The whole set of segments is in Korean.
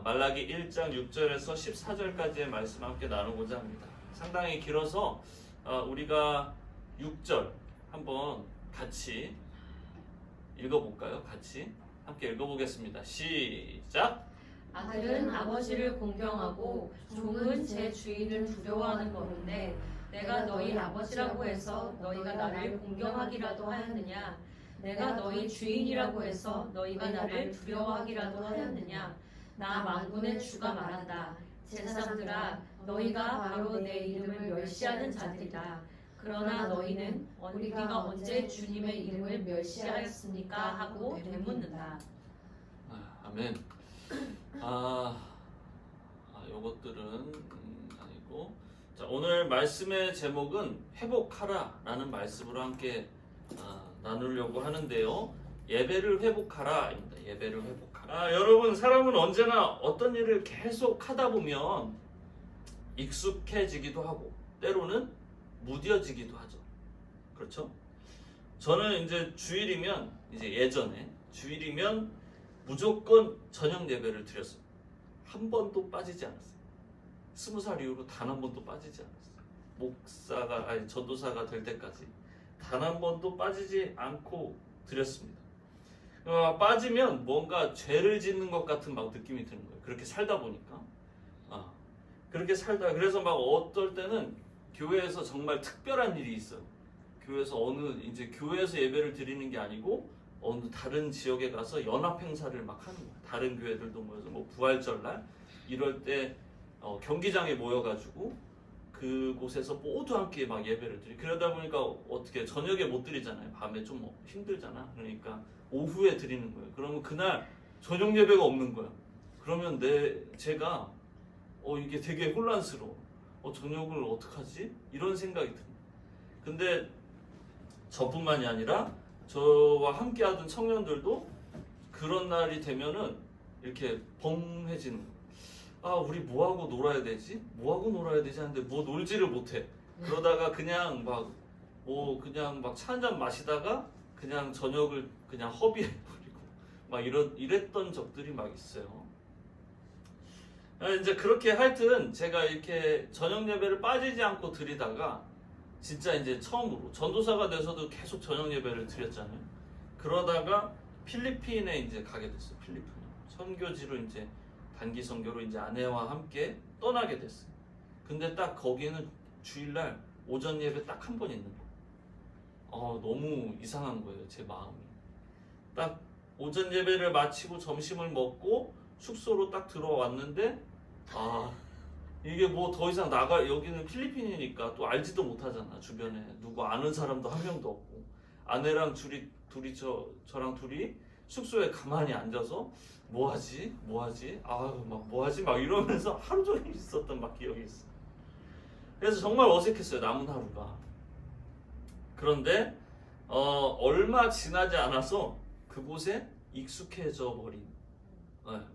말라기 1장 6절에서 14절까지의 말씀 함께 나누고자 합니다. 상당히 길어서 우리가 6절 한번 같이 읽어볼까요? 같이 함께 읽어보겠습니다. 시작! 아들은 아버지를 공경하고 종은 제 주인을 두려워하는 법인데 내가 너희 아버지라고 해서 너희가 나를 공경하기라도 하였느냐? 내가 너희 주인이라고 해서 너희가 나를 두려워하기라도 하였느냐? 나 만군의 주가 말한다. 제사장들아, 너희가 바로 내 이름을 멸시하는 자들이다. 그러나 너희는 우리가 언제 주님의 이름을 멸시하였습니까? 하고 되묻는다. 아멘. 요것들은 아니고, 자, 오늘 말씀의 제목은 회복하라라는 말씀으로 함께 나누려고 하는데요. 예배를 회복하라입니다. 예배를 회복하라. 여러분, 사람은 언제나 어떤 일을 계속 하다 보면 익숙해지기도 하고 때로는 무뎌지기도 하죠. 그렇죠? 저는 이제 주일이면 예전에 주일이면 무조건 저녁 예배를 드렸어요. 한 번도 빠지지 않았어요. 20살 이후로 단 한 번도 빠지지 않았어요. 전도사가 될 때까지 단 한 번도 빠지지 않고 드렸습니다. 빠지면 뭔가 죄를 짓는 것 같은 막 느낌이 드는 거예요. 그렇게 살다 보니까. 그렇게 살다 그래서 막 어떨 때는 교회에서 정말 특별한 일이 있어요. 교회에서 교회에서 예배를 드리는 게 아니고 어느 다른 지역에 가서 연합 행사를 막 하는 거예요. 다른 교회들도 모여서 뭐 부활절날 이럴 때 경기장에 모여가지고 그곳에서 모두 함께 막 예배를 드리. 그러다 보니까 어떻게 저녁에 못 드리잖아요. 밤에 좀 힘들잖아. 그러니까 오후에 드리는 거예요. 그러면 그날 저녁 예배가 없는 거야. 그러면 제가 이게 되게 혼란스러워. 저녁을 어떡하지? 이런 생각이 듭니다. 근데 저뿐만이 아니라 저와 함께 하던 청년들도 그런 날이 되면은 이렇게 벙해지는 거예요. 우리 뭐하고 놀아야 되지? 뭐하고 놀아야 되지? 하는데 뭐 놀지를 못해. 그러다가 그냥 막 차 한잔 마시다가 그냥 저녁을 그냥 허비해버리고 막 이랬던 적들이 막 있어요. 이제 그렇게 하여튼 제가 이렇게 저녁 예배를 빠지지 않고 드리다가 진짜 이제 처음으로 전도사가 돼서도 계속 저녁 예배를 드렸잖아요. 그러다가 필리핀에 이제 가게 됐어요. 필리핀 선교지로 이제 단기 선교로 이제 아내와 함께 떠나게 됐어요. 근데 딱 거기는 주일날 오전 예배 딱 한 번 있는 거예요. 너무 이상한 거예요. 제 마음이. 딱 오전 예배를 마치고 점심을 먹고 숙소로 딱 들어왔는데 이게 뭐 더 이상 여기는 필리핀이니까 또 알지도 못하잖아. 주변에 누구 아는 사람도 한 명도 없고 아내랑 저랑 둘이 숙소에 가만히 앉아서 뭐하지 막 이러면서 하루 종일 있었던 막 기억이 있어. 그래서 정말 어색했어요. 남은 하루가. 그런데 얼마 지나지 않아서 그곳에 익숙해져 버린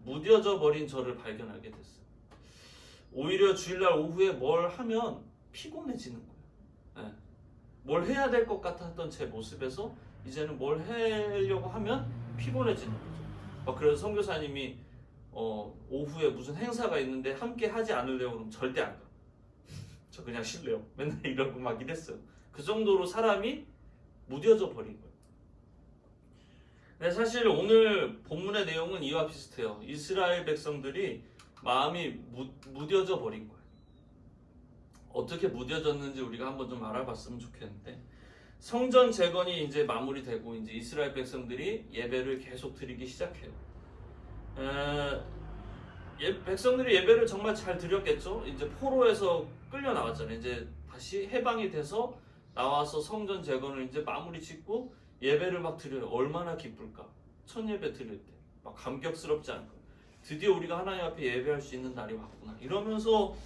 무뎌져 버린 저를 발견하게 됐어요. 오히려 주일날 오후에 뭘 하면 피곤해지는 거예요. 뭘 해야 될 것 같았던 제 모습에서 이제는 뭘 하려고 하면 피곤해지는 거죠. 그래서 선교사님이 오후에 무슨 행사가 있는데 함께 하지 않으려고 그러면 절대 안 가. 저 그냥 쉴래요. 맨날 이러고 막 이랬어요. 그 정도로 사람이 무뎌져 버린 거예요. 근데 사실 오늘 본문의 내용은 이와 비슷해요. 이스라엘 백성들이 마음이 무뎌져 버린 거예요. 어떻게 무뎌졌는지 우리가 한번 좀 알아봤으면 좋겠는데, 성전 재건이 이제 마무리되고 이제 이스라엘 백성들이 예배를 계속 드리기 시작해요. 백성들이 예배를 정말 잘 드렸겠죠. 이제 포로에서 끌려 나왔잖아요. 이제 다시 해방이 돼서 나와서 성전 재건을 이제 마무리 짓고 예배를 막 드려요. 얼마나 기쁠까. 첫 예배 드릴 때 막 감격스럽지 않을까. 드디어 우리가 하나님 앞에 예배할 수 있는 날이 왔구나. 이러면서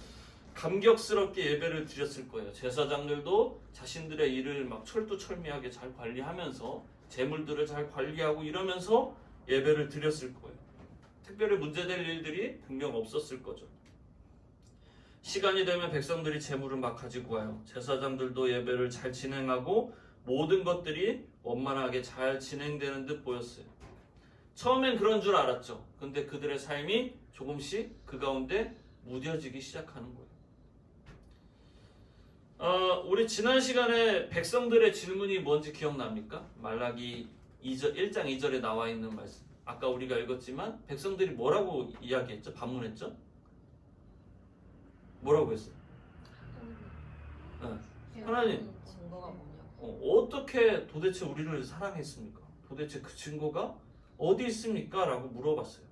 감격스럽게 예배를 드렸을 거예요. 제사장들도 자신들의 일을 막 철두철미하게 잘 관리하면서 재물들을 잘 관리하고 이러면서 예배를 드렸을 거예요. 특별히 문제될 일들이 분명 없었을 거죠. 시간이 되면 백성들이 재물을 막 가지고 와요. 제사장들도 예배를 잘 진행하고 모든 것들이 원만하게 잘 진행되는 듯 보였어요. 처음엔 그런 줄 알았죠. 근데 그들의 삶이 조금씩 그 가운데 무뎌지기 시작하는 거예요. 우리 지난 시간에 백성들의 질문이 뭔지 기억납니까? 말라기 1장 2절에 나와 있는 말씀. 아까 우리가 읽었지만 백성들이 뭐라고 이야기했죠? 반문했죠? 뭐라고 했어요? 하나님, 증거가 뭐냐고. 어떻게 도대체 우리를 사랑했습니까? 도대체 그 증거가 어디 있습니까? 라고 물어봤어요.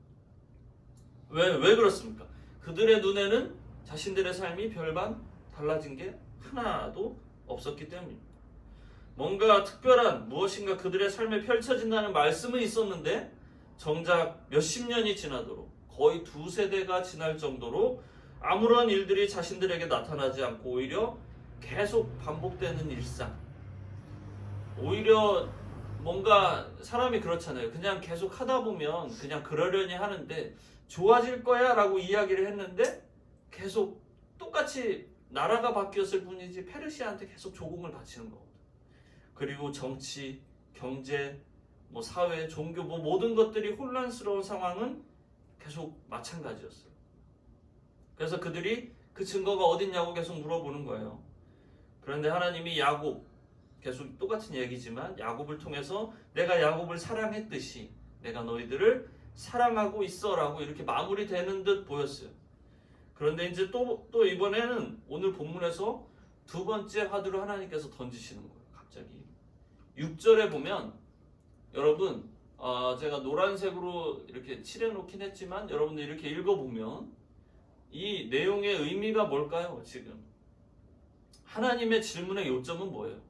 왜 그렇습니까? 그들의 눈에는 자신들의 삶이 별반 달라진 게 하나도 없었기 때문입니다. 뭔가 특별한 무엇인가 그들의 삶에 펼쳐진다는 말씀은 있었는데 정작 몇십 년이 지나도록 거의 2세대가 지날 정도로 아무런 일들이 자신들에게 나타나지 않고 오히려 계속 반복되는 일상. 오히려 뭔가 사람이 그렇잖아요. 그냥 계속 하다 보면 그냥 그러려니 하는데 좋아질 거야 라고 이야기를 했는데 계속 똑같이 나라가 바뀌었을 뿐이지 페르시아한테 계속 조공을 바치는 거거든요. 그리고 정치, 경제, 사회, 종교 모든 것들이 혼란스러운 상황은 계속 마찬가지였어요. 그래서 그들이 그 증거가 어딨냐고 계속 물어보는 거예요. 그런데 하나님이 야곱, 계속 똑같은 얘기지만 야곱을 통해서 내가 야곱을 사랑했듯이 내가 너희들을 사랑하고 있어라고 이렇게 마무리되는 듯 보였어요. 그런데 이제 또 이번에는 오늘 본문에서 두 번째 화두를 하나님께서 던지시는 거예요. 갑자기 6절에 보면 여러분 제가 노란색으로 이렇게 칠해놓긴 했지만 여러분들 이렇게 읽어보면 이 내용의 의미가 뭘까요? 지금 하나님의 질문의 요점은 뭐예요?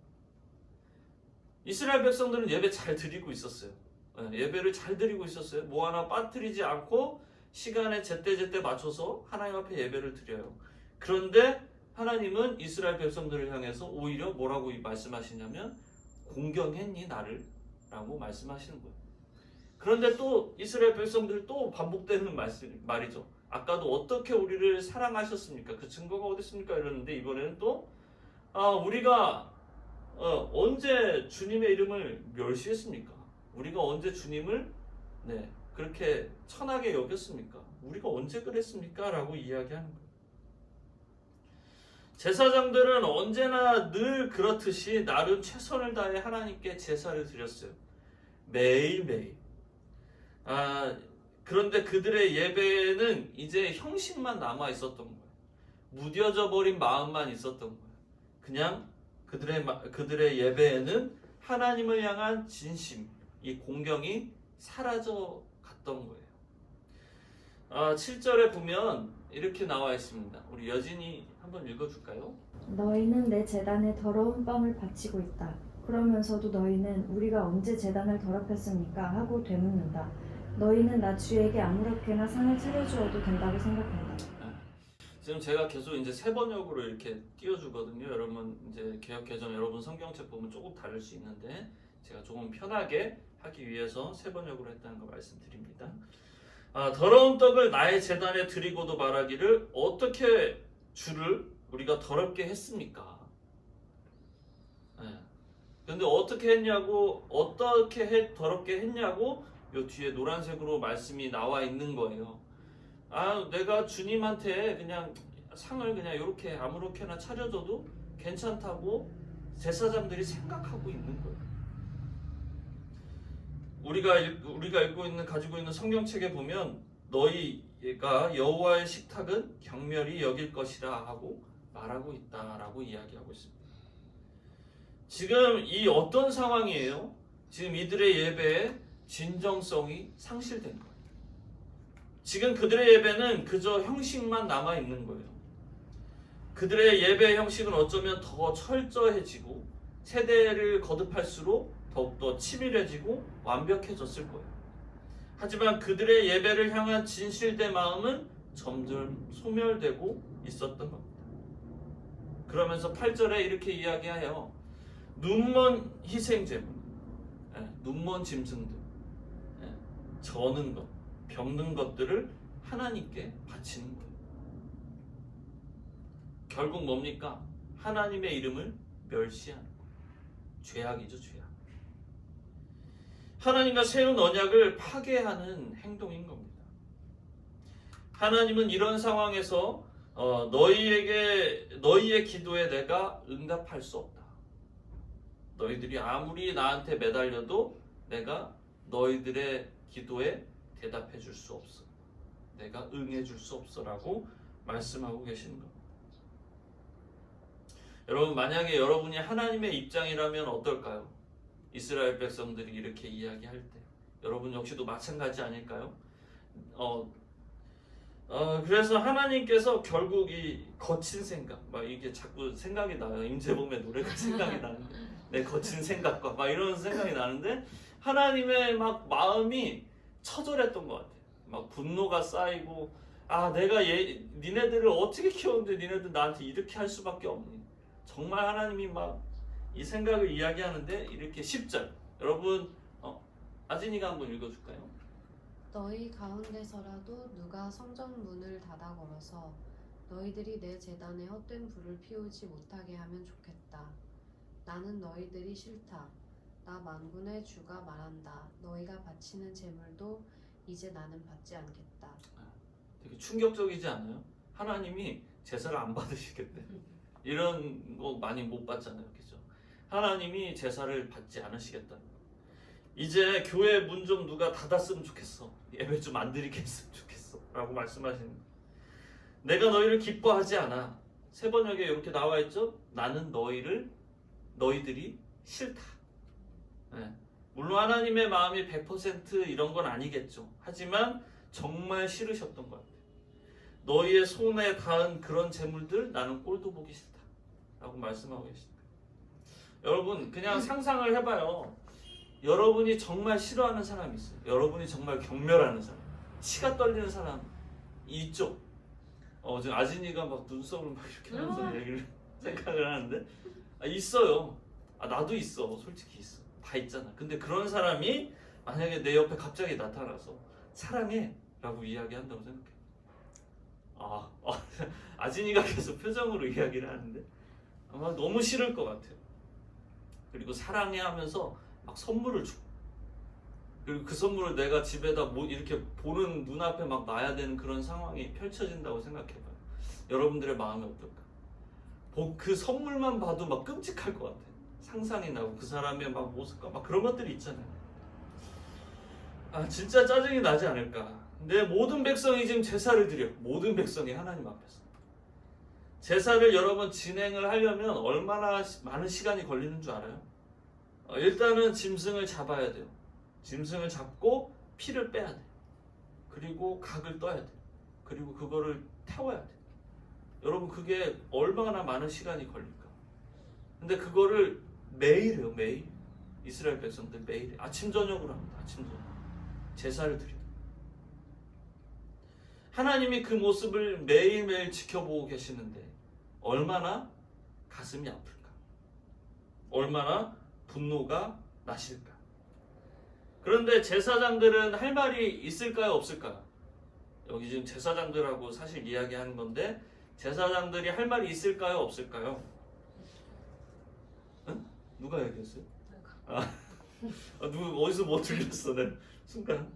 이스라엘 백성들은 예배 잘 드리고 있었어요. 예배를 잘 드리고 있었어요. 뭐 하나 빠뜨리지 않고 시간에 제때 맞춰서 하나님 앞에 예배를 드려요. 그런데 하나님은 이스라엘 백성들을 향해서 오히려 뭐라고 말씀하시냐면 공경했니 나를? 라고 말씀하시는 거예요. 그런데 또 이스라엘 백성들 또 반복되는 말이죠. 아까도 어떻게 우리를 사랑하셨습니까? 그 증거가 어디 있습니까? 이러는데 이번에는 또 우리가 언제 주님의 이름을 멸시했습니까? 우리가 언제 주님을 그렇게 천하게 여겼습니까? 우리가 언제 그랬습니까? 라고 이야기하는 거예요. 제사장들은 언제나 늘 그렇듯이 나름 최선을 다해 하나님께 제사를 드렸어요. 매일매일. 그런데 그들의 예배는 이제 형식만 남아 있었던 거예요. 무뎌져 버린 마음만 있었던 거예요. 그냥 그들의 예배에는 하나님을 향한 진심, 이 공경이 사라져 갔던 거예요. 7절에 보면 이렇게 나와 있습니다. 우리 여진이 한번 읽어줄까요? 너희는 내 제단에 더러운 빵을 바치고 있다. 그러면서도 너희는 우리가 언제 제단을 더럽혔습니까? 하고 되묻는다. 너희는 나 주에게 아무렇게나 상을 차려주어도 된다고 생각한다. 지금 제가 계속 이제 세 번역으로 이렇게 띄워주거든요. 여러분 이제 개역 개정 여러분 성경책 보면 조금 다를 수 있는데 제가 조금 편하게 하기 위해서 세 번역으로 했다는 거 말씀드립니다. 더러운 떡을 나의 제단에 드리고도 말하기를 어떻게 주를 우리가 더럽게 했습니까? 그런데 어떻게 했냐고 더럽게 했냐고 요 뒤에 노란색으로 말씀이 나와 있는 거예요. 내가 주님한테 그냥 상을 그냥 이렇게 아무렇게나 차려줘도 괜찮다고 제사장들이 생각하고 있는 거예요. 우리가 가지고 있는 성경책에 보면 너희가 여호와의 식탁은 경멸히 여길 것이라 하고 말하고 있다라고 이야기하고 있습니다. 지금 이 어떤 상황이에요? 지금 이들의 예배에 진정성이 상실된 거예요. 지금 그들의 예배는 그저 형식만 남아 있는 거예요. 그들의 예배 형식은 어쩌면 더 철저해지고 세대를 거듭할수록 더욱더 치밀해지고 완벽해졌을 거예요. 하지만 그들의 예배를 향한 진실된 마음은 점점 소멸되고 있었던 겁니다. 그러면서 8절에 이렇게 이야기해요. 눈먼 희생제물, 눈먼 짐승들, 저는 것, 병든 것들을 하나님께 바치는 거예요. 결국 뭡니까? 하나님의 이름을 멸시하는 거예요. 죄악이죠, 죄악. 하나님과 세운 언약을 파괴하는 행동인 겁니다. 하나님은 이런 상황에서 너희의 기도에 내가 응답할 수 없다. 너희들이 아무리 나한테 매달려도 내가 너희들의 기도에 대답해 줄 수 없어. 내가 응해 줄 수 없어라고 말씀하고 계시는 겁니다. 여러분, 만약에 여러분이 하나님의 입장이라면 어떨까요? 이스라엘 백성들이 이렇게 이야기할 때 여러분 역시도 마찬가지 아닐까요? 그래서 하나님께서 결국 이 거친 생각, 막 이게 자꾸 생각이 나요. 임재범의 노래가 생각이 나는데, 내 거친 생각과 막 이런 생각이 나는데, 하나님의 막 마음이 처절했던 것 같아요. 막 분노가 쌓이고, 내가 니네들을 어떻게 키웠는데 니네들 나한테 이렇게 할 수밖에 없니? 정말 하나님이 막 이 생각을 이야기하는데, 이렇게 10절 여러분 아진이가 한번 읽어줄까요? 너희 가운데서라도 누가 성전 문을 닫아 걸어서 너희들이 내 제단에 헛된 불을 피우지 못하게 하면 좋겠다. 나는 너희들이 싫다. 나 만군의 주가 말한다. 너희가 바치는 제물도 이제 나는 받지 않겠다. 되게 충격적이지 않아요? 하나님이 제사를 안 받으시겠대. 이런 거 많이 못 받잖아요, 그죠? 하나님이 제사를 받지 않으시겠다. 이제 교회 문 좀 누가 닫았으면 좋겠어. 예배 좀 안 드리게 했으면 좋겠어. 라고 말씀하시는 거예요. 내가 너희를 기뻐하지 않아. 세 번역에 이렇게 나와 있죠? 나는 너희들이 싫다. 네. 물론 하나님의 마음이 100% 이런 건 아니겠죠. 하지만 정말 싫으셨던 것 같아요. 너희의 손에 닿은 그런 재물들 나는 꼴도 보기 싫다. 라고 말씀하고 계십니다. 여러분, 그냥 상상을 해봐요. 여러분이 정말 싫어하는 사람이 있어요. 여러분이 정말 경멸하는 사람, 치가 떨리는 사람이 있죠. 지금 아진이가 막 눈썹을 막 이렇게 하면서 얘기를 생각을 하는데, 있어요. 나도 있어. 솔직히 있어. 다 있잖아. 근데 그런 사람이 만약에 내 옆에 갑자기 나타나서 사랑해 라고 이야기한다고 생각해. 아진이가 계속 표정으로 이야기를 하는데 아마 너무 싫을 것 같아요. 그리고 사랑해 하면서 막 선물을 줘. 그리고 그 선물을 내가 집에다 이렇게 보는 눈앞에 막 놔야 되는 그런 상황이 펼쳐진다고 생각해봐요. 여러분들의 마음이 어떨까? 그 선물만 봐도 막 끔찍할 것 같아요. 상상이 나고 그 사람의 막 모습과 막 그런 것들이 있잖아요. 진짜 짜증이 나지 않을까? 근데 모든 백성이 지금 제사를 드려. 모든 백성이 하나님 앞에서. 제사를 여러분 진행을 하려면 얼마나 많은 시간이 걸리는 줄 알아요? 일단은 짐승을 잡아야 돼요. 짐승을 잡고 피를 빼야 돼. 그리고 각을 떠야 돼. 그리고 그거를 태워야 돼. 여러분, 그게 얼마나 많은 시간이 걸릴까? 근데 그거를 매일 해요. 매일. 이스라엘 백성들 매일 아침 저녁으로 합니다. 아침 저녁. 제사를 드려요. 하나님이 그 모습을 매일매일 지켜보고 계시는데 얼마나 가슴이 아플까? 얼마나 분노가 나실까? 그런데 제사장들은 할 말이 있을까요? 없을까요? 여기 지금 제사장들하고 사실 이야기하는 건데 제사장들이 할 말이 있을까요? 없을까요? 응? 누가 얘기했어요? 누구 어디서 뭐 들렸어? 내 순간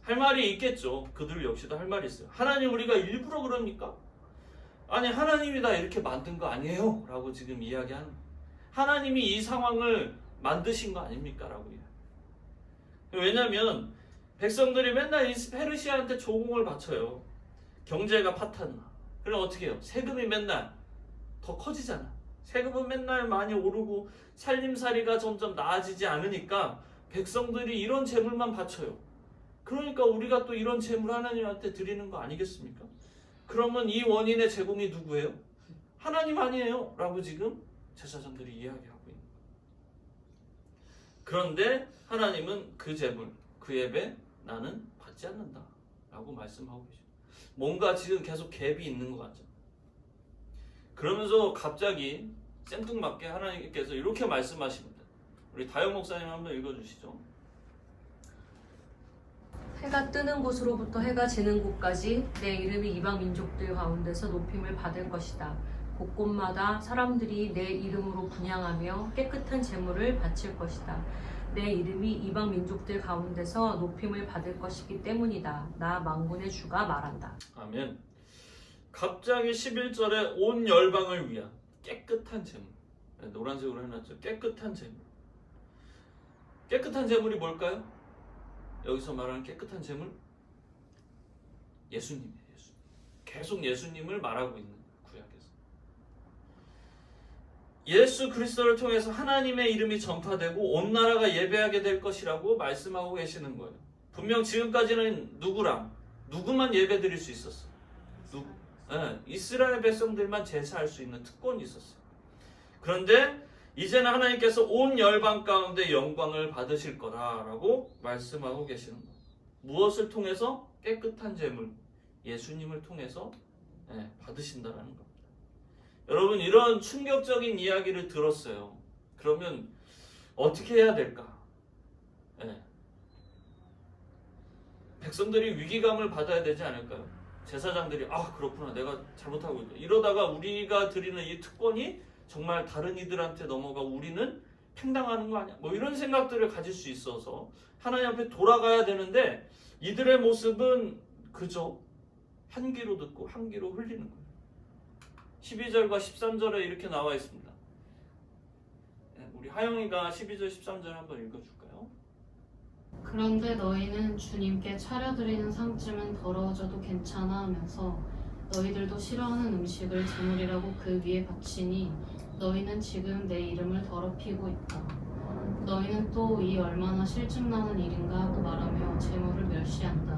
할 말이 있겠죠. 그들 역시도 할 말이 있어요. 하나님, 우리가 일부러 그럽니까? 아니, 하나님이 다 이렇게 만든 거 아니에요? 라고 지금 이야기하는 거예요. 하나님이 이 상황을 만드신 거 아닙니까? 라고 이야기해요. 왜냐하면 백성들이 맨날 페르시아한테 조공을 바쳐요. 경제가 파탄나. 그럼 어떻게 해요? 세금이 맨날 더 커지잖아. 세금은 맨날 많이 오르고 살림살이가 점점 나아지지 않으니까 백성들이 이런 재물만 바쳐요. 그러니까 우리가 또 이런 재물 하나님한테 드리는 거 아니겠습니까? 그러면 이 원인의 제공이 누구예요? 하나님 아니에요? 라고 지금 제사장들이 이야기하고 있는 거예요. 그런데 하나님은 그 재물, 그 예배 나는 받지 않는다 라고 말씀하고 계셔요. 뭔가 지금 계속 갭이 있는 것 같죠. 그러면서 갑자기 생뚱맞게 하나님께서 이렇게 말씀하십니다. 우리 다영 목사님 한번 읽어주시죠. 해가 뜨는 곳으로부터 해가 지는 곳까지 내 이름이 이방 민족들 가운데서 높임을 받을 것이다. 곳곳마다 사람들이 내 이름으로 분향하며 깨끗한 제물을 바칠 것이다. 내 이름이 이방 민족들 가운데서 높임을 받을 것이기 때문이다. 나 만군의 주가 말한다. 아멘. 갑자기 11절에 온 열방을 위한 깨끗한 제물. 노란색으로 해놨죠. 깨끗한 제물. 깨끗한 제물이 뭘까요? 여기서 말하는 깨끗한 제물? 예수님이에요. 예수님. 계속 예수님을 말하고 있는 구약에서. 예수 그리스도를 통해서 하나님의 이름이 전파되고 온 나라가 예배하게 될 것이라고 말씀하고 계시는 거예요. 분명 지금까지는 누구만 예배 드릴 수 있었어. 이스라엘 백성들만 제사할 수 있는 특권이 있었어요. 그런데 이제는 하나님께서 온 열방 가운데 영광을 받으실 거라라고 말씀하고 계시는 거예요. 무엇을 통해서? 깨끗한 제물, 예수님을 통해서 받으신다라는 겁니다. 여러분, 이런 충격적인 이야기를 들었어요. 그러면 어떻게 해야 될까? 백성들이 위기감을 받아야 되지 않을까요? 제사장들이 그렇구나, 내가 잘못하고 있다. 이러다가 우리가 드리는 이 특권이 정말 다른 이들한테 넘어가 우리는 팽당하는 거 아니야? 뭐 이런 생각들을 가질 수 있어서 하나님 앞에 돌아가야 되는데 이들의 모습은 그저 한 귀로 듣고 한 귀로 흘리는 거예요. 12절과 13절에 이렇게 나와 있습니다. 우리 하영이가 12절 13절 한번 읽어줄까요? 그런데 너희는 주님께 차려드리는 상쯤은 더러워져도 괜찮아 하면서 너희들도 싫어하는 음식을 제물이라고 그 위에 바치니 너희는 지금 내 이름을 더럽히고 있다. 너희는 또 이 얼마나 실증나는 일인가 하고 말하며 제물을 멸시한다.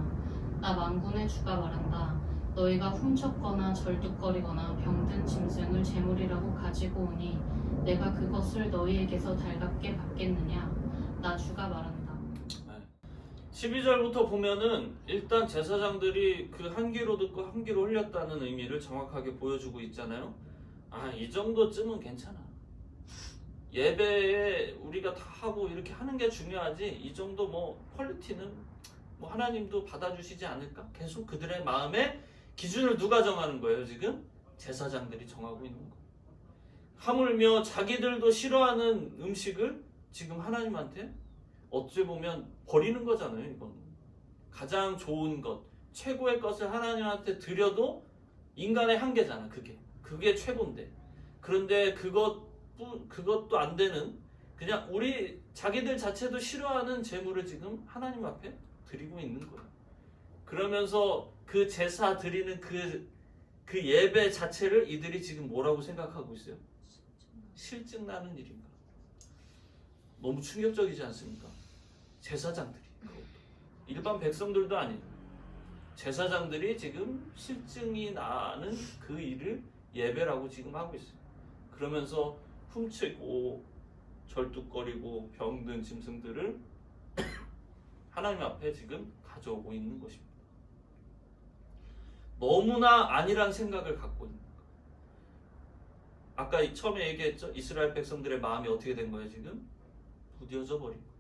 나 만군의 주가 말한다. 너희가 훔쳤거나 절뚝거리거나 병든 짐승을 제물이라고 가지고 오니 내가 그것을 너희에게서 달갑게 받겠느냐? 나 주가 말한다. 12절부터 보면은 일단 제사장들이 그 한 귀로 듣고 한 귀로 흘렸다는 의미를 정확하게 보여주고 있잖아요. 이 정도쯤은 괜찮아. 예배에 우리가 다 하고 이렇게 하는 게 중요하지, 이 정도 퀄리티는 하나님도 받아주시지 않을까? 계속 그들의 마음에 기준을 누가 정하는 거예요? 지금 제사장들이 정하고 있는 거예요. 하물며 자기들도 싫어하는 음식을 지금 하나님한테 어찌 보면 버리는 거잖아요. 이건 가장 좋은 것, 최고의 것을 하나님한테 드려도 인간의 한계잖아. 그게 최고인데, 그런데 그것도 안 되는, 그냥 우리 자기들 자체도 싫어하는 제물을 지금 하나님 앞에 드리고 있는 거예요. 그러면서 그 제사 드리는 그 예배 자체를 이들이 지금 뭐라고 생각하고 있어요? 실증나는 일인가? 너무 충격적이지 않습니까? 제사장들이, 일반 백성들도 아니에요. 제사장들이 지금 실증이 나는 그 일을 예배라고 지금 하고 있어요. 그러면서 훔치고 절뚝거리고 병든 짐승들을 하나님 앞에 지금 가져오고 있는 것입니다. 너무나 아니란 생각을 갖고 있는 거예요. 아까 처음에 얘기했죠? 이스라엘 백성들의 마음이 어떻게 된 거예요? 지금 무뎌져 버린 거예요.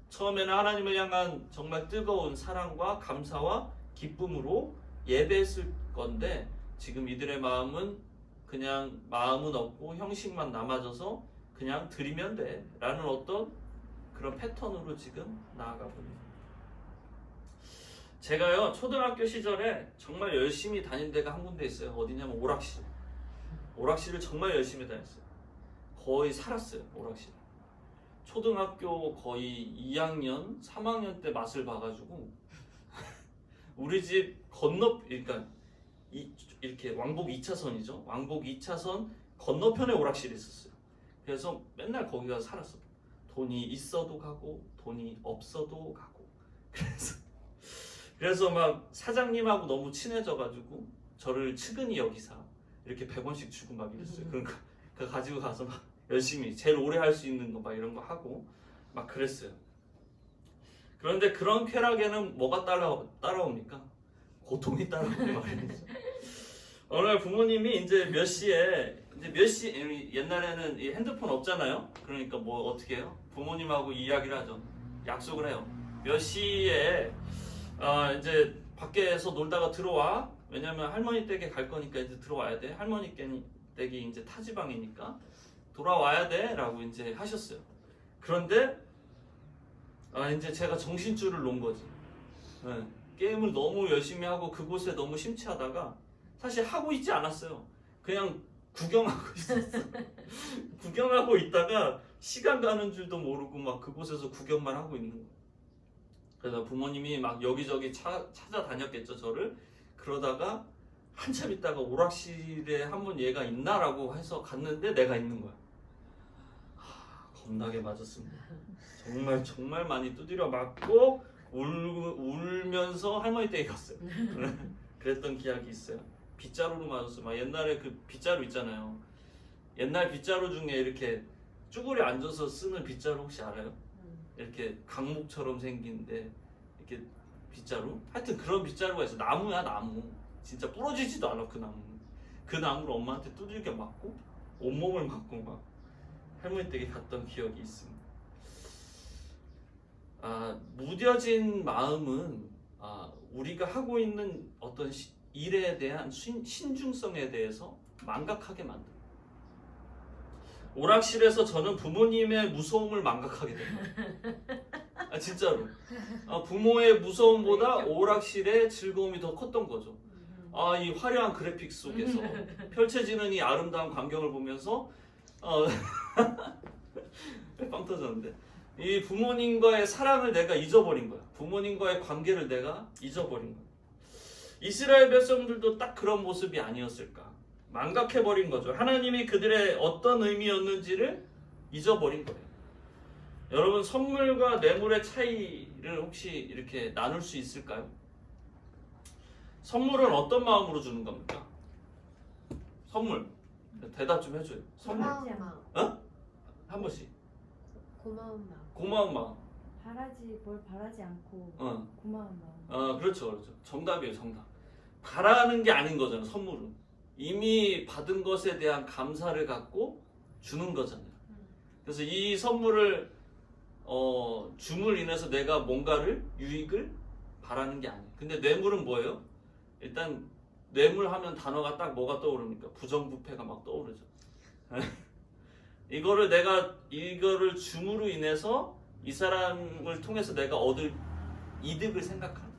처음에는 하나님을 향한 정말 뜨거운 사랑과 감사와 기쁨으로 예배했을 건데 지금 이들의 마음은 그냥 마음은 없고 형식만 남아져서 그냥 드리면 돼 라는 어떤 그런 패턴으로 지금 나아가고 있는 거예요. 제가요, 초등학교 시절에 정말 열심히 다닌 데가 한 군데 있어요. 어디냐면 오락실. 오락실을 정말 열심히 다녔어요. 거의 살았어요, 오락실. 초등학교 거의 2학년, 3학년 때 맛을 봐가지고 우리 집 그러니까 이렇게 왕복 2차선이죠. 왕복 2차선 건너편에 오락실이 있었어요. 그래서 맨날 거기 가서 살았어요. 돈이 있어도 가고 돈이 없어도 가고. 그래서 막 사장님하고 너무 친해져가지고 저를 측은히 여기사 이렇게 100원씩 주고 막 이랬어요. 그러니까 그거 가지고 가서 막 열심히 제일 오래 할 수 있는 거 막 이런 거 하고 막 그랬어요. 그런데 그런 쾌락에는 뭐가 따라옵니까? 고통이 따라오고 말이죠. 어느 날 부모님이 이제 몇 시에 옛날에는 이 핸드폰 없잖아요. 그러니까 뭐 어떻게 해요? 부모님하고 이야기를 하죠. 약속을 해요. 몇 시에 이제 밖에서 놀다가 들어와. 왜냐면 할머니 댁에 갈 거니까 이제 들어와야 돼. 할머니 댁이 이제 타지방이니까 돌아와야 돼 라고 이제 하셨어요. 그런데 이제 제가 정신줄을 놓은 거지. 네. 게임을 너무 열심히 하고 그곳에 너무 심취하다가 사실 하고 있지 않았어요. 그냥 구경하고 있었어. 구경하고 있다가 시간 가는 줄도 모르고 막 그곳에서 구경만 하고 있는 거예요. 그래서 부모님이 막 여기저기 찾아다녔겠죠, 저를. 그러다가 한참 있다가 오락실에 한번 얘가 있나라고 해서 갔는데 내가 있는 거야. 겁나게 맞았습니다. 정말 많이 두드려 맞고 울면서 할머니 댁에 갔어요. 그랬던 기억이 있어요. 빗자루로 맞았어요. 막 옛날에 그 빗자루 있잖아요. 옛날 빗자루 중에 이렇게 쭈그려 앉아서 쓰는 빗자루 혹시 알아요? 이렇게 강목처럼 생긴데 이렇게 빗자루? 하여튼 그런 빗자루가 있어. 나무야, 나무. 진짜 부러지지도 않아, 그 나무. 그 나무를 엄마한테 두들겨 맞고 온몸을 맞고 막 할머니 댁에 갔던 기억이 있습니다. 무뎌진 마음은 우리가 하고 있는 어떤 일에 대한 신중성에 대해서 망각하게 만듭니다. 오락실에서 저는 부모님의 무서움을 망각하게 됩니다. 진짜로. 부모의 무서움보다 오락실의 즐거움이 더 컸던 거죠. 이 화려한 그래픽 속에서 펼쳐지는 이 아름다운 광경을 보면서 빵 터졌는데 이 부모님과의 사랑을 내가 잊어버린 거야. 부모님과의 관계를 내가 잊어버린 거야. 이스라엘 백성들도 딱 그런 모습이 아니었을까? 망각해버린 거죠. 하나님이 그들의 어떤 의미였는지를 잊어버린 거예요. 여러분, 선물과 뇌물의 차이를 혹시 이렇게 나눌 수 있을까요? 선물은 어떤 마음으로 주는 겁니까? 선물. 대답 좀 해줘요. 선물. 고마운 마음. 한 번씩. 고마운 마음. 고마운 마음. 뭘 바라지 않고 고마운 마음. 그렇죠. 정답이에요, 정답. 바라는 게 아닌 거잖아요, 선물은. 이미 받은 것에 대한 감사를 갖고 주는 거잖아요. 그래서 이 선물을 줌을 인해서 내가 뭔가를 유익을 바라는 게 아니에요. 근데 뇌물은 뭐예요? 일단 뇌물하면 단어가 딱 뭐가 떠오릅니까? 부정부패가 막 떠오르죠. 이거를 줌으로 인해서 이 사람을 통해서 내가 얻을 이득을 생각하는.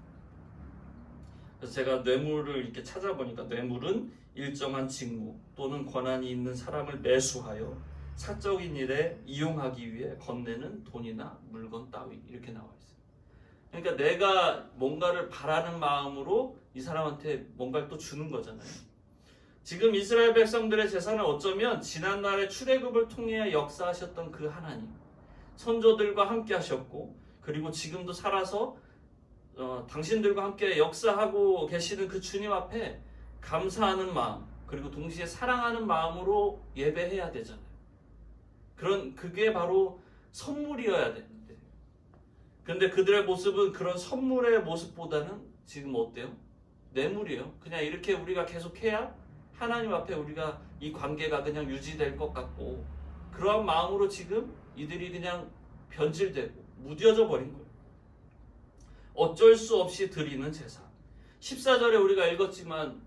그래서 제가 뇌물을 이렇게 찾아보니까 뇌물은 일정한 직무 또는 권한이 있는 사람을 매수하여 사적인 일에 이용하기 위해 건네는 돈이나 물건 따위 이렇게 나와 있어요. 그러니까 내가 뭔가를 바라는 마음으로 이 사람한테 뭔가를 또 주는 거잖아요. 지금 이스라엘 백성들의 재산은 어쩌면 지난날의 출애굽을 통해 역사하셨던 그 하나님, 선조들과 함께 하셨고, 그리고 지금도 살아서 당신들과 함께 역사하고 계시는 그 주님 앞에 감사하는 마음, 그리고 동시에 사랑하는 마음으로 예배해야 되잖아요. 그게 바로 선물이어야 되는데, 근데 그들의 모습은 그런 선물의 모습보다는 지금 어때요? 뇌물이에요. 그냥 이렇게 우리가 계속해야 하나님 앞에 우리가 이 관계가 그냥 유지될 것 같고, 그러한 마음으로 지금 이들이 그냥 변질되고 무뎌져 버린 거예요. 어쩔 수 없이 드리는 제사. 14절에 우리가 읽었지만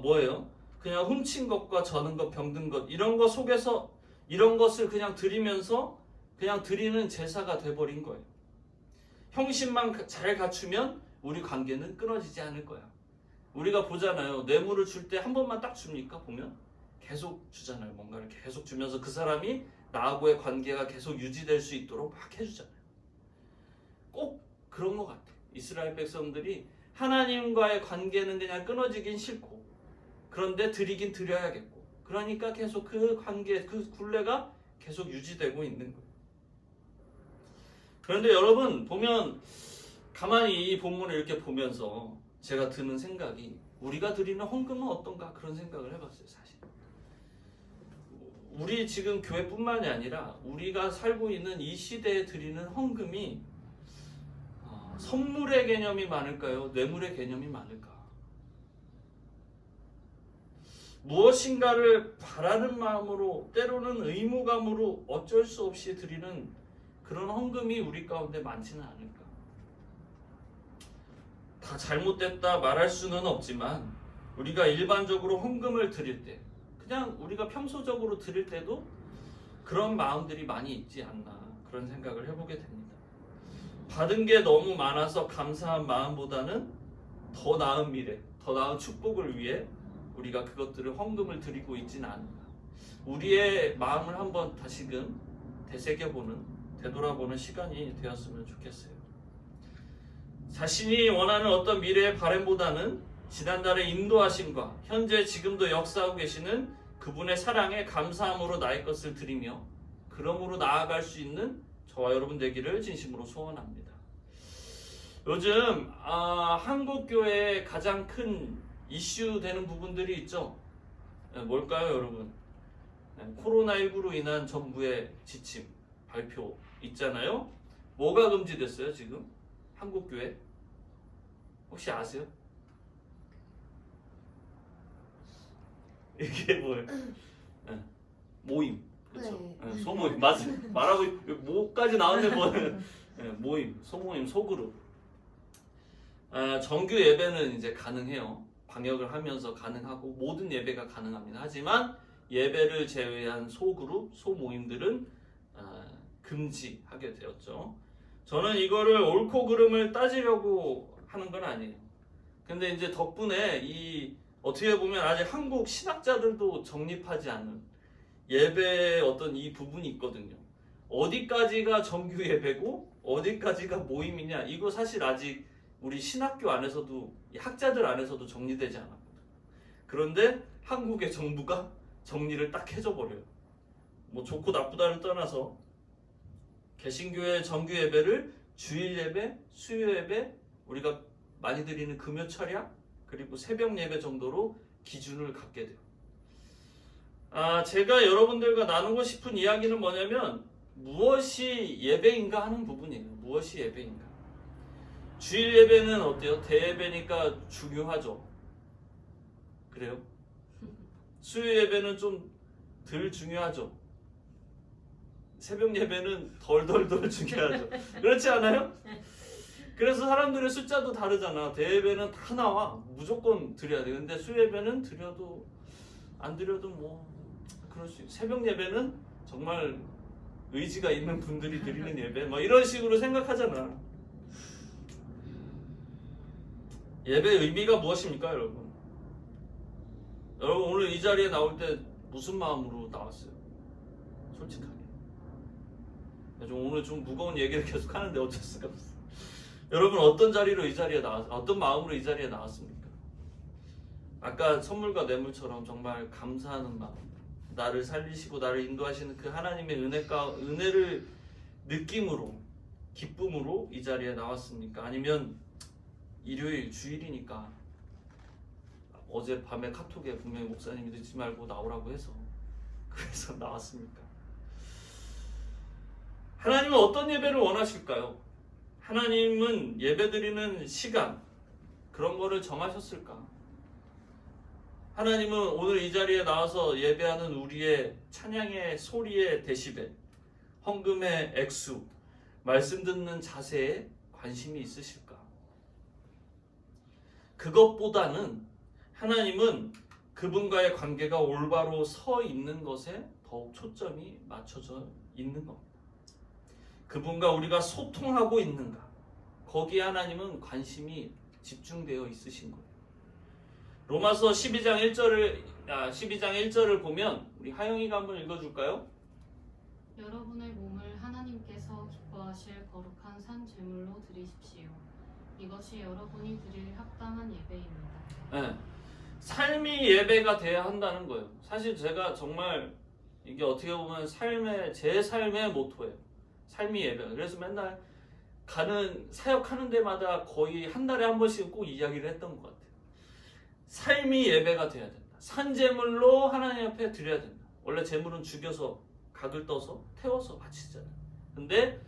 뭐예요? 그냥 훔친 것과 저는 것, 병든 것 이런 것 속에서 이런 것을 그냥 드리면서 그냥 드리는 제사가 돼버린 거예요. 형식만 잘 갖추면 우리 관계는 끊어지지 않을 거야. 우리가 보잖아요. 뇌물을 줄 때 한 번만 딱 줍니까? 보면 계속 주잖아요. 뭔가를 계속 주면서 그 사람이 나하고의 관계가 계속 유지될 수 있도록 막 해주잖아요. 꼭 그런 것 같아요. 이스라엘 백성들이 하나님과의 관계는 그냥 끊어지긴 싫고, 그런데 드리긴 드려야겠고, 그러니까 계속 그 관계, 그 굴레가 계속 유지되고 있는 거예요. 그런데 여러분 보면 가만히 이 본문을 이렇게 보면서 제가 드는 생각이, 우리가 드리는 헌금은 어떤가 그런 생각을 해봤어요. 사실 우리 지금 교회뿐만이 아니라 우리가 살고 있는 이 시대에 드리는 헌금이 선물의 개념이 많을까요? 뇌물의 개념이 많을까? 무엇인가를 바라는 마음으로, 때로는 의무감으로 어쩔 수 없이 드리는 그런 헌금이 우리 가운데 많지는 않을까? 다 잘못됐다 말할 수는 없지만 우리가 일반적으로 헌금을 드릴 때, 그냥 우리가 평소적으로 드릴 때도 그런 마음들이 많이 있지 않나, 그런 생각을 해보게 됩니다. 받은 게 너무 많아서 감사한 마음보다는 더 나은 미래, 더 나은 축복을 위해 우리가 그것들을 헌금을 드리고 있지는 않은가. 우리의 마음을 한번 다시금 되새겨보는, 되돌아보는 시간이 되었으면 좋겠어요. 자신이 원하는 어떤 미래의 바램보다는 지난달의 인도하심과 현재 지금도 역사하고 계시는 그분의 사랑에 감사함으로 나의 것을 드리며 그러므로 나아갈 수 있는 저와 여러분 되기를 진심으로 소원합니다. 요즘 한국 교회의 가장 큰 이슈 되는 부분들이 있죠. 뭘까요, 여러분? 코로나19로 인한 정부의 지침 발표 있잖아요. 뭐가 금지됐어요, 지금? 한국 교회? 혹시 아세요? 이게 뭐예요? 모임. 그렇죠. 소모임. 맞아. 말하고 뭐까지 나왔는데 뭐는 모임, 소모임, 소그룹. 정규 예배는 이제 가능해요. 방역을 하면서 가능하고 모든 예배가 가능합니다. 하지만 예배를 제외한 소그룹, 소모임들은 금지하게 되었죠. 저는 이거를 옳고 그름을 따지려고 하는 건 아니에요. 근데 이제 덕분에 어떻게 보면 아직 한국 신학자들도 정립하지 않은 예배의 어떤 이 부분이 있거든요. 어디까지가 정규 예배고 어디까지가 모임이냐, 이거 사실 아직 우리 신학교 안에서도, 학자들 안에서도 정리되지 않았거든요. 그런데 한국의 정부가 정리를 딱 해줘버려요. 뭐 좋고 나쁘다를 떠나서 개신교의 정규 예배를 주일 예배, 수요 예배, 우리가 많이 드리는 금요 철야, 그리고 새벽 예배 정도로 기준을 갖게 돼요. 제가 여러분들과 나누고 싶은 이야기는 뭐냐면 무엇이 예배인가 하는 부분이에요. 무엇이 예배인가. 주일 예배는 어때요? 대예배니까 중요하죠. 그래요? 수요 예배는 좀 덜 중요하죠. 새벽 예배는 덜 중요하죠. 그렇지 않아요? 그래서 사람들의 숫자도 다르잖아. 대예배는 다 나와. 무조건 드려야 돼. 근데 수요 예배는 드려도 안 드려도 뭐 그럴 수 있어요. 새벽 예배는 정말 의지가 있는 분들이 드리는 예배, 뭐 이런 식으로 생각하잖아. 예배의 의미가 무엇입니까, 여러분? 여러분 오늘 이 자리에 나올 때 무슨 마음으로 나왔어요? 솔직하게. 오늘 좀 무거운 얘기를 계속 하는데 어쩔 수가 없어. 여러분 어떤 어떤 마음으로 이 자리에 나왔습니까? 아까 선물과 뇌물처럼 정말 감사하는 마음, 나를 살리시고 나를 인도하시는 그 하나님의 은혜를 느낌으로, 기쁨으로 이 자리에 나왔습니까? 아니면 일요일, 주일이니까 어젯밤에 카톡에 분명히 목사님이 늦지 말고 나오라고 해서 그래서 나왔습니까? 하나님은 어떤 예배를 원하실까요? 하나님은 예배드리는 시간, 그런 거를 정하셨을까? 하나님은 오늘 이 자리에 나와서 예배하는 우리의 찬양의 소리의 데시벨, 헌금의 액수, 말씀 듣는 자세에 관심이 있으실까? 그것보다는 하나님은 그분과의 관계가 올바로 서 있는 것에 더욱 초점이 맞춰져 있는 겁니다. 그분과 우리가 소통하고 있는가, 거기에 하나님은 관심이 집중되어 있으신 거예요. 로마서 12장 1절을 보면 우리 하영이가 한번 읽어줄까요? 여러분의 몸을 하나님께서 기뻐하실 거룩한 산 제물로 드리십시오. 이것이 여러분이 드릴 합당한 예배입니다. 네. 삶이 예배가 돼야 한다는 거예요. 사실 제가 정말 이게 어떻게 보면 제 삶의 모토예요. 삶이 예배. 그래서 맨날 사역하는 데마다 거의 한 달에 한 번씩 꼭 이야기를 했던 것 같아요. 삶이 예배가 돼야 된다. 산제물로 하나님 앞에 드려야 된다. 원래 제물은 죽여서 각을 떠서 태워서 바치잖아요. 근데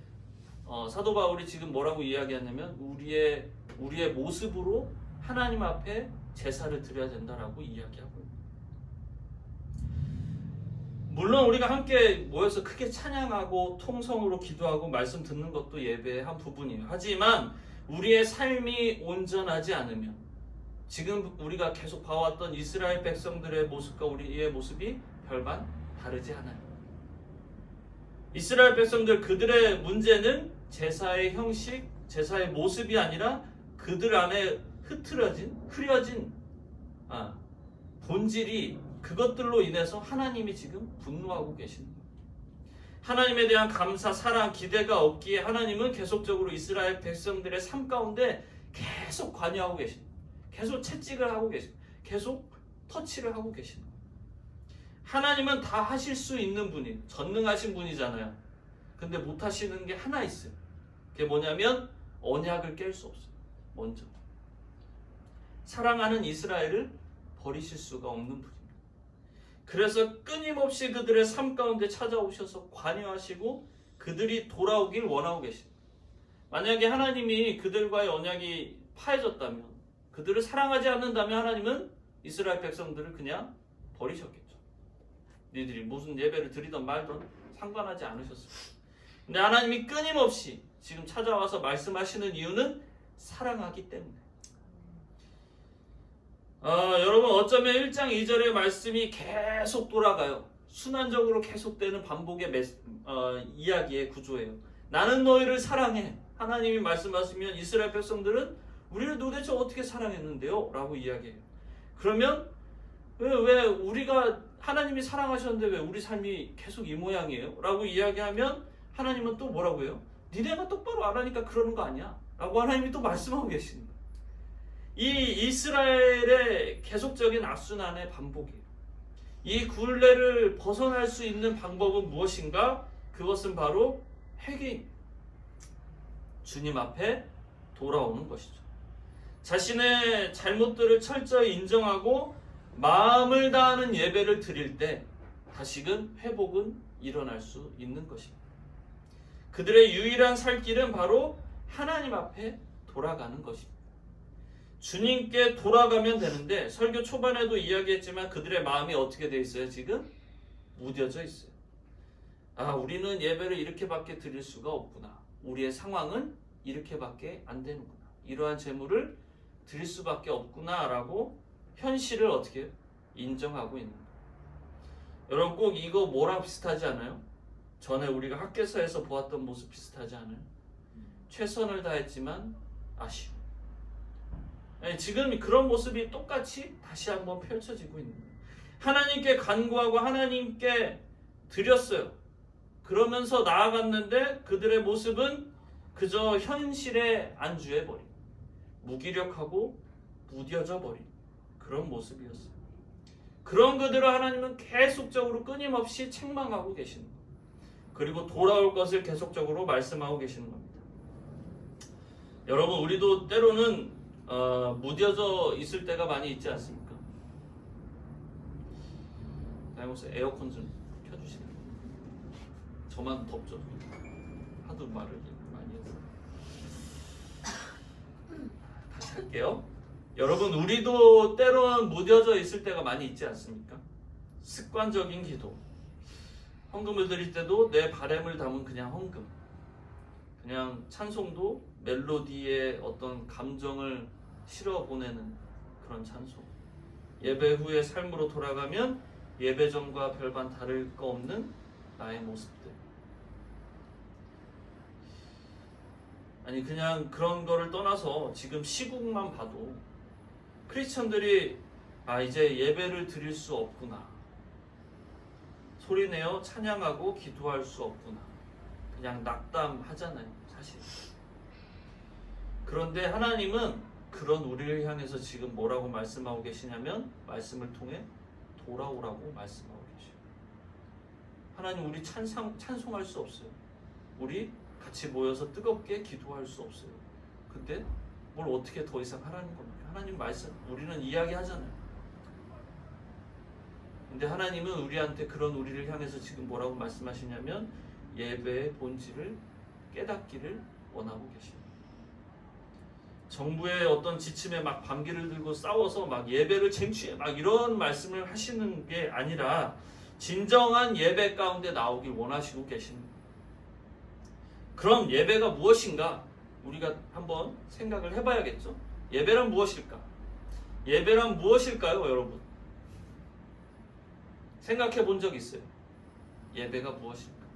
사도 바울이 지금 뭐라고 이야기하냐면 우리의 모습으로 하나님 앞에 제사를 드려야 된다라고 이야기하고 있습니다. 물론 우리가 함께 모여서 크게 찬양하고 통성으로 기도하고 말씀 듣는 것도 예배의 한 부분이에요. 하지만 우리의 삶이 온전하지 않으면, 지금 우리가 계속 봐왔던 이스라엘 백성들의 모습과 우리의 모습이 별반 다르지 않아요. 이스라엘 백성들, 그들의 문제는 제사의 형식, 제사의 모습이 아니라 그들 안에 흐려진 본질이, 그것들로 인해서 하나님이 지금 분노하고 계십니다. 하나님에 대한 감사, 사랑, 기대가 없기에 하나님은 계속적으로 이스라엘 백성들의 삶 가운데 계속 관여하고 계십니다. 계속 채찍을 하고 계십니다. 계속 터치를 하고 계십니다. 하나님은 다 하실 수 있는 분이, 전능하신 분이잖아요. 근데 못 하시는 게 하나 있어요. 그게 뭐냐면 언약을 깰 수 없어요. 먼저 사랑하는 이스라엘을 버리실 수가 없는 분입니다. 그래서 끊임없이 그들의 삶 가운데 찾아오셔서 관여하시고 그들이 돌아오길 원하고 계십니다. 만약에 하나님이 그들과의 언약이 파해졌다면, 그들을 사랑하지 않는다면 하나님은 이스라엘 백성들을 그냥 버리셨겠죠. 니들이 무슨 예배를 드리던 말던 상관하지 않으셨습니다. 근데 하나님이 끊임없이 지금 찾아와서 말씀하시는 이유는 사랑하기 때문에. 여러분, 어쩌면 1장 2절의 말씀이 계속 돌아가요. 순환적으로 계속되는 반복의 이야기의 구조예요. 나는 너희를 사랑해. 하나님이 말씀하시면 이스라엘 백성들은 우리를 도대체 어떻게 사랑했는데요? 라고 이야기해요. 그러면 왜 우리가, 하나님이 사랑하셨는데 왜 우리 삶이 계속 이 모양이에요? 라고 이야기하면 하나님은 또 뭐라고 해요? 니네가 똑바로 안 하니까 그러는 거 아니야? 라고 하나님이 또 말씀하고 계십니다. 이 이스라엘의 계속적인 악순환의 반복이에요. 이 굴레를 벗어날 수 있는 방법은 무엇인가? 그것은 바로 회개입니다. 주님 앞에 돌아오는 것이죠. 자신의 잘못들을 철저히 인정하고 마음을 다하는 예배를 드릴 때 다시금 회복은 일어날 수 있는 것입니다. 그들의 유일한 살 길은 바로 하나님 앞에 돌아가는 것입니다. 주님께 돌아가면 되는데, 설교 초반에도 이야기했지만 그들의 마음이 어떻게 돼 있어요? 지금 무뎌져 있어요. 우리는 예배를 이렇게밖에 드릴 수가 없구나. 우리의 상황은 이렇게밖에 안 되는구나. 이러한 재물을 드릴 수밖에 없구나 라고 현실을 어떻게 해요? 인정하고 있는 거예요. 여러분, 꼭 이거 뭐랑 비슷하지 않아요? 전에 우리가 학개서에서 보았던 모습 비슷하지 않아요? 최선을 다했지만 아쉬워. 지금 그런 모습이 똑같이 다시 한번 펼쳐지고 있는 거예요. 하나님께 간구하고 하나님께 드렸어요. 그러면서 나아갔는데 그들의 모습은 그저 현실에 안주해버린, 무기력하고 무뎌져 버린 그런 모습이었어요. 그런 그들을 하나님은 계속적으로 끊임없이 책망하고 계시는 거예요. 그리고 돌아올 것을 계속적으로 말씀하고 계시는 겁니다. 여러분, 우리도 때로는 무뎌져 있을 때가 많이 있지 않습니까? 다이모스 에어컨 좀 켜주시나요? 저만 덥죠. 하도 말을 많이 해서. 다시 할게요. 여러분, 우리도 때로는 무뎌져 있을 때가 많이 있지 않습니까? 습관적인 기도, 헌금을 드릴 때도 내 바램을 담은 그냥 헌금, 그냥 찬송도 멜로디에 어떤 감정을 실어 보내는 그런 찬송, 예배 후의 삶으로 돌아가면 예배 전과 별반 다를 거 없는 나의 모습들. 아니, 그냥 그런 거를 떠나서 지금 시국만 봐도 크리스천들이 이제 예배를 드릴 수 없구나, 소리내어 찬양하고 기도할 수 없구나, 그냥 낙담하잖아요, 사실. 그런데 하나님은 그런 우리를 향해서 지금 뭐라고 말씀하고 계시냐면, 말씀을 통해 돌아오라고 말씀하고 계셔요. 하나님, 우리 찬송할 수 없어요. 우리 같이 모여서 뜨겁게 기도할 수 없어요. 근데 뭘 어떻게 더 이상 하라는 겁니까? 하나님 말씀, 우리는 이야기하잖아요. 근데 하나님은 우리한테, 그런 우리를 향해서 지금 뭐라고 말씀하시냐면 예배의 본질을 깨닫기를 원하고 계십니다. 정부의 어떤 지침에 막 반기를 들고 싸워서 막 예배를 쟁취해 막 이런 말씀을 하시는 게 아니라 진정한 예배 가운데 나오길 원하시고 계십니다. 그럼 예배가 무엇인가? 우리가 한번 생각을 해봐야겠죠? 예배란 무엇일까? 예배란 무엇일까요, 여러분? 생각해 본 적 있어요? 예배가 무엇일까?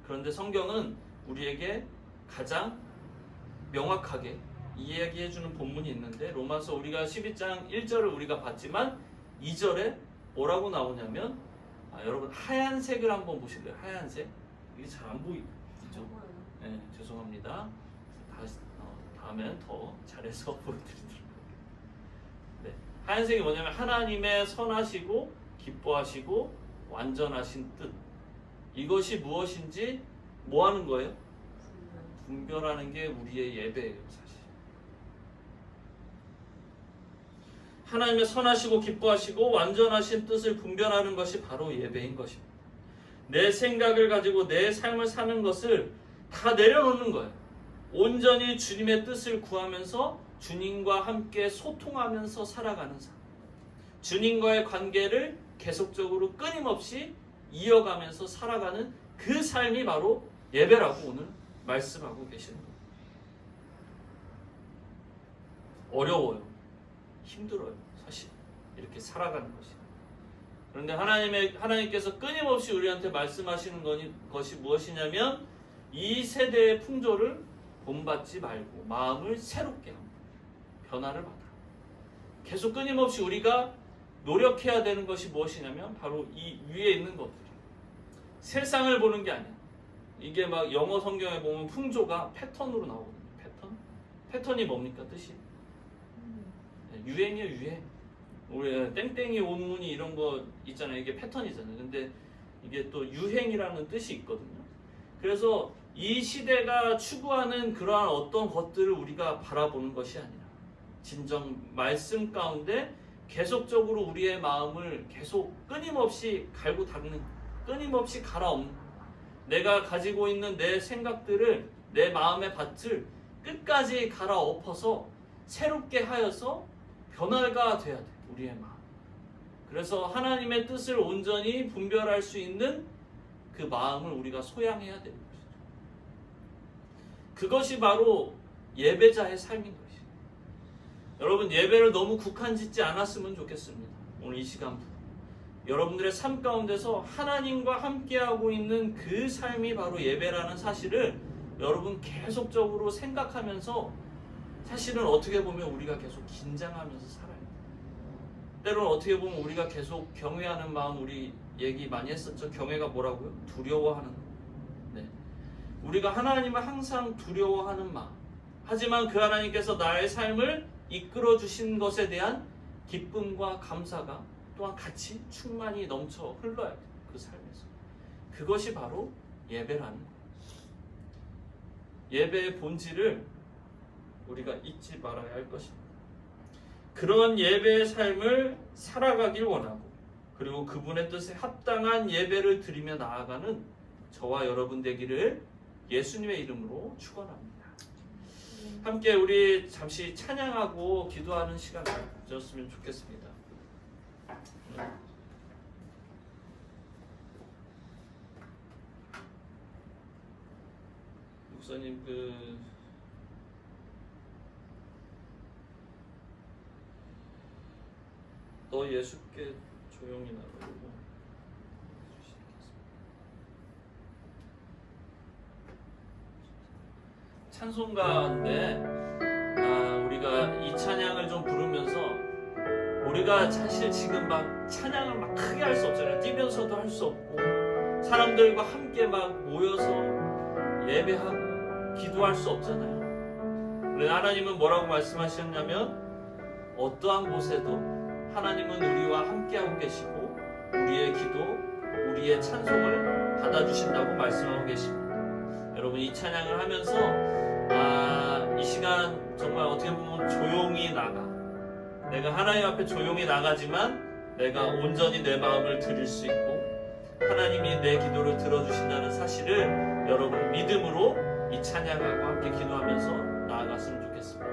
그런데 성경은 우리에게 가장 명확하게 이야기해주는 본문이 있는데, 로마서 우리가 12장 1절을 우리가 봤지만 2절에 뭐라고 나오냐면, 여러분 하얀색을 한번 보실래요? 하얀색. 이게 잘 안 보이죠? 네, 죄송합니다. 다음엔 더 잘해서 보여드리도록. 네, 하얀색이 뭐냐면 하나님의 선하시고 기뻐하시고 완전하신 뜻. 이것이 무엇인지 뭐 하는 거예요? 분별하는 게 우리의 예배예요, 사실. 하나님의 선하시고 기뻐하시고 완전하신 뜻을 분별하는 것이 바로 예배인 것입니다. 내 생각을 가지고 내 삶을 사는 것을 다 내려놓는 거예요. 온전히 주님의 뜻을 구하면서 주님과 함께 소통하면서 살아가는 삶. 주님과의 관계를 계속적으로 끊임없이 이어가면서 살아가는 그 삶이 바로 예배라고 오늘 말씀하고 계시는 거예요. 어려워요. 힘들어요. 사실 이렇게 살아가는 것이. 그런데 하나님께서 끊임없이 우리한테 말씀하시는 것이 무엇이냐면, 이 세대의 풍조를 본받지 말고 마음을 새롭게 합니다. 변화를 받아. 계속 끊임없이 우리가 노력해야 되는 것이 무엇이냐면 바로 이 위에 있는 것들이. 세상을 보는 게 아니야. 이게 막 영어 성경에 보면 풍조가 패턴으로 나오거든요. 패턴이 뭡니까? 뜻이? 유행이에요, 유행. 우리 땡땡이 온무늬 이런 거 있잖아요. 이게 패턴이잖아요. 근데 이게 또 유행이라는 뜻이 있거든요. 그래서 이 시대가 추구하는 그러한 어떤 것들을 우리가 바라보는 것이 아니라 진정 말씀 가운데 계속적으로 우리의 마음을 계속 끊임없이 갈고 닦는, 끊임없이 갈아엎는, 내가 가지고 있는 내 생각들을, 내 마음의 밭을 끝까지 갈아엎어서 새롭게 하여서 변화가 돼야 돼, 우리의 마음. 그래서 하나님의 뜻을 온전히 분별할 수 있는 그 마음을 우리가 소양해야 되는 것이죠. 그것이 바로 예배자의 삶인 것이죠. 여러분, 예배를 너무 국한짓지 않았으면 좋겠습니다. 오늘 이 시간부터 여러분들의 삶 가운데서 하나님과 함께하고 있는 그 삶이 바로 예배라는 사실을 여러분 계속적으로 생각하면서, 사실은 어떻게 보면 우리가 계속 긴장하면서 살아요. 때로는 어떻게 보면 우리가 계속 경외하는 마음, 우리 얘기 많이 했었죠. 경외가 뭐라고요? 두려워하는 거. 네. 우리가 하나님을 항상 두려워하는 마음. 하지만 그 하나님께서 나의 삶을 이끌어 주신 것에 대한 기쁨과 감사가 또한 같이 충만히 넘쳐 흘러야 돼요. 그 삶에서. 그것이 바로 예배라는 거예요. 예배의 본질을 우리가 잊지 말아야 할 것입니다. 그런 예배의 삶을 살아가길 원하고, 그리고 그분의 뜻에 합당한 예배를 드리며 나아가는 저와 여러분 되기를 예수님의 이름으로 축원합니다. 함께 우리 잠시 찬양하고 기도하는 시간을 가졌으면 좋겠습니다. 목사님, 너 예수께 조용히 나가고 찬송 가운데 우리가 이 찬양을 좀 부르면서, 우리가 사실 지금 막 찬양을 막 크게 할 수 없잖아요. 뛰면서도 할 수 없고, 사람들과 함께 막 모여서 예배하고 기도할 수 없잖아요. 그런데 하나님은 뭐라고 말씀하셨냐면, 어떠한 곳에도 하나님은 우리와 함께하고 계시고 우리의 기도, 우리의 찬송을 받아주신다고 말씀하고 계십니다. 여러분, 이 찬양을 하면서 이 시간 정말 어떻게 보면 조용히 나가, 내가 하나님 앞에 조용히 나가지만 내가 온전히 내 마음을 드릴 수 있고 하나님이 내 기도를 들어주신다는 사실을 여러분 믿음으로 이 찬양하고 함께 기도하면서 나아갔으면 좋겠습니다.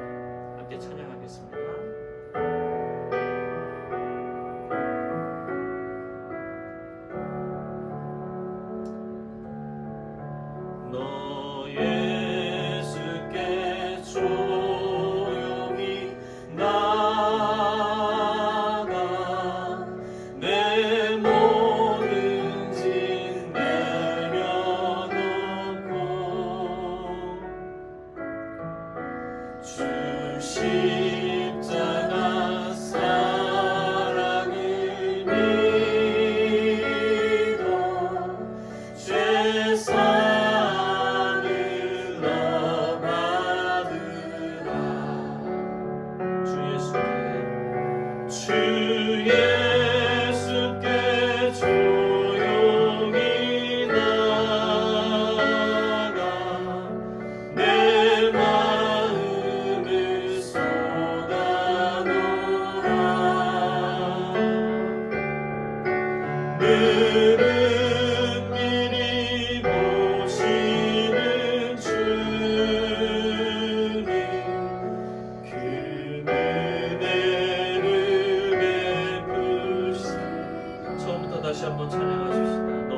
함께 찬양하겠습니다. 예수께 조용히 나가 내 마음을 쏟아놓아 늘은 미리 보시는 주님 그 은혜를 베푸시니 처음부터 다시 한번 찬양하십시다. 너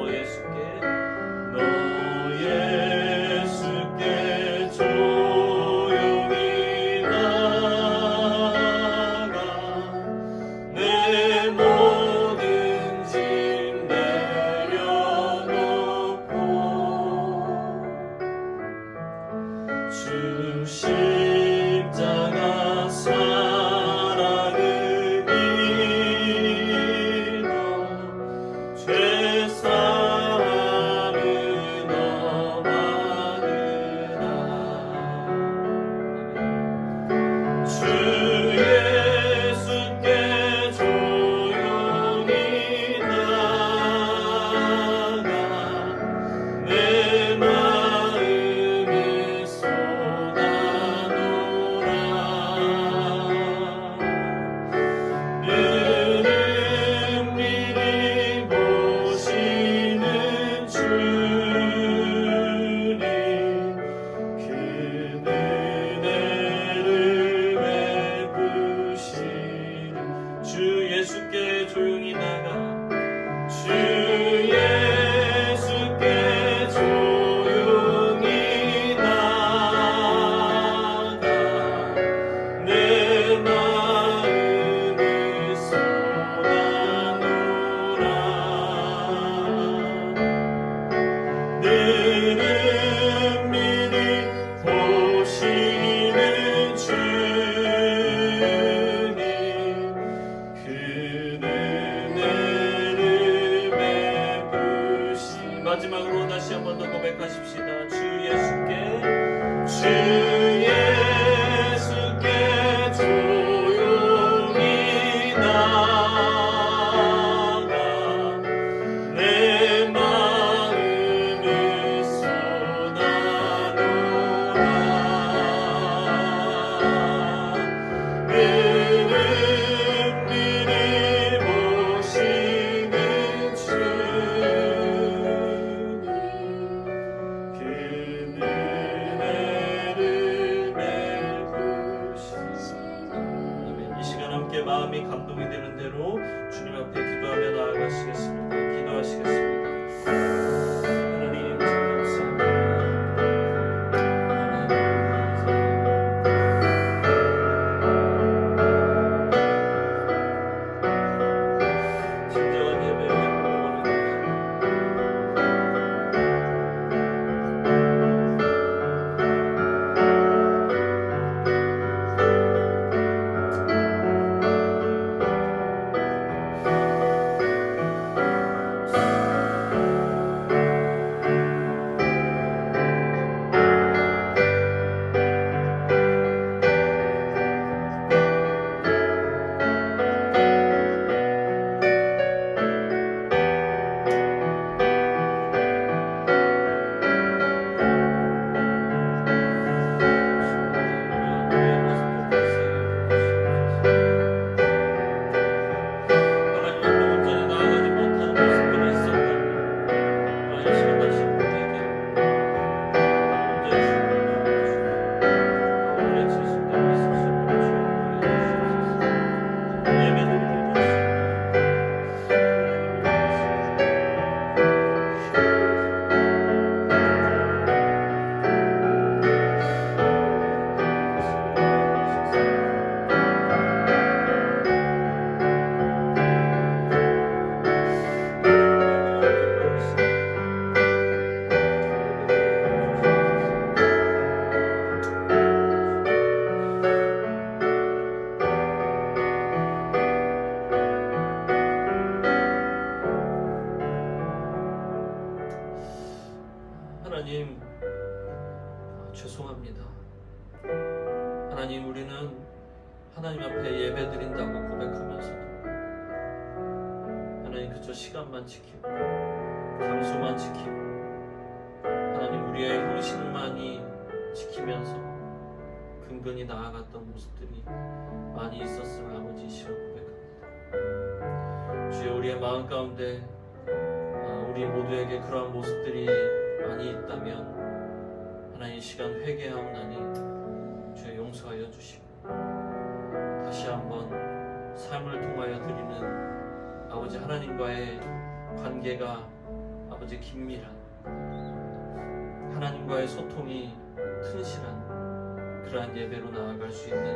예수께 조용히 나가 내 모든 짐 내려놓고 주 십자가 사랑을 믿어 죄 사함을 얻으라 주 예수께 조용히 나가 내 마음을 쏟아놓아 늘은 미리 보시는 주님 그 은혜를 베푸시니 주 예수께 조용히 나가 주 예수께 조용히 나가 내 마음을 쏟아놓아 늘은 미리 보시는 주님 그 은혜를 베푸시니 마지막으로 다시 한 번 더 고백하십시다. 주 예수께 조용히 나가 내 마음을 쏟아놓아 늘은 미리 보시는 주님 그 은혜를 베푸시니 아멘. 이 시간 함께 마음이 감동이 되는 대로 주님 앞에 기도하며 나아가시겠습니다. 기도하시겠습니다. 하나님 감사합니다. 진정한 예배에 원합니다. 하나님, 죄송합니다. 하나님, 우리는 하나님 앞에 예배드린다고 고백하면서도 그저 시간만 지키고 장소만 지키고 하나님 우리의 형식만이 지키면서 근근히 나아갔던 모습들이 많이 있었음을 아버지 시로 고백합니다. 주여 우리의 마음 가운데 우리 모두에게 그러한 모습들이 많이 있다면 하나님 이 시간 회개하옵나니 주여 용서하여 주시고 다시 한번 삶을 통하여 드리는 아버지 하나님과의 관계가 아버지 긴밀한 하나님과의 소통이 튼실한 그러한 예배로 나아갈 수 있는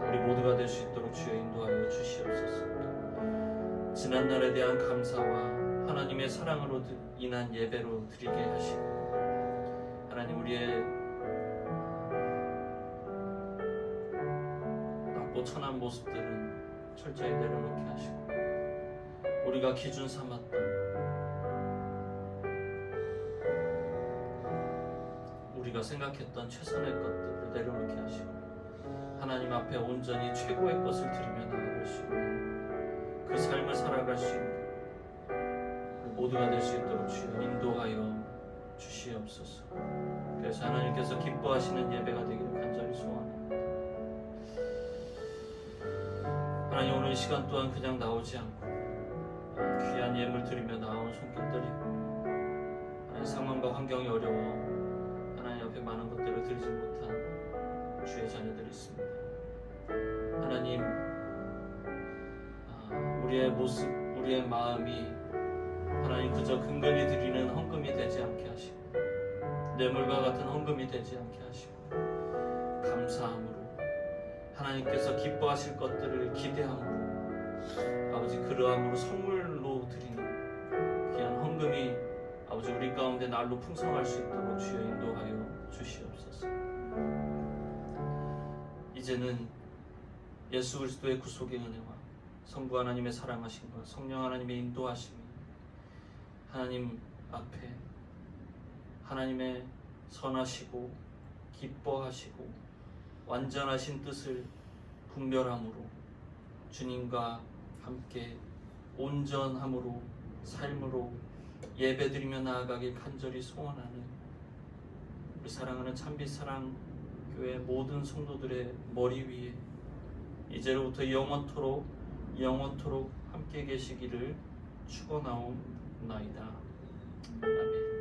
우리 모두가 될 수 있도록 주여 인도하여 주시옵소서. 지난날에 대한 감사와 하나님의 사랑으로 인한 예배로 드리게 하시고 하나님 우리의 낮고 천한 모습들은 철저히 내려놓게 하시고 우리가 기준 삼았던 우리가 생각했던 최선의 것들을 내려놓게 하시고 하나님 앞에 온전히 최고의 것을 드리며 나아갈 수 있는 그 삶을 살아갈 수 있는 우리 모두가 될 수 있도록 주여 인도하여 주시옵소서. 그래서 하나님께서 기뻐하시는 예배가 되기를 간절히 소원합니다. 하나님 오늘 이 시간 또한 그냥 나오지 않고 귀한 예물 드리며 나온 손길들이 하나님 상황과 환경이 어려워 하나님 앞에 많은 것들을 드리지 못한 주의 자녀들이 있습니다. 하나님 우리의 모습 우리의 마음이 하나님 그저 근근히 드리는 헌금이 되지 않게 하시고 뇌물과 같은 헌금이 되지 않게 하시고 감사함으로 하나님께서 기뻐하실 것들을 기대함으로 아버지 그러함으로 선물로 드리는 귀한 헌금이 아버지 우리 가운데 날로 풍성할 수 있도록 주여 인도하여 주시옵소서. 이제는 예수 그리스도의 구속의 은혜와 성부 하나님의 사랑하심과 성령 하나님의 인도하심이 하나님 앞에 하나님의 선하시고 기뻐하시고 완전하신 뜻을 분별함으로 주님과 함께 온전함으로 삶으로 예배드리며 나아가길 간절히 소원하는 우리 사랑하는 참빛 사랑 교회 모든 성도들의 머리 위에 이제로부터 영원토록 함께 계시기를 축원하옵나이다. 아멘.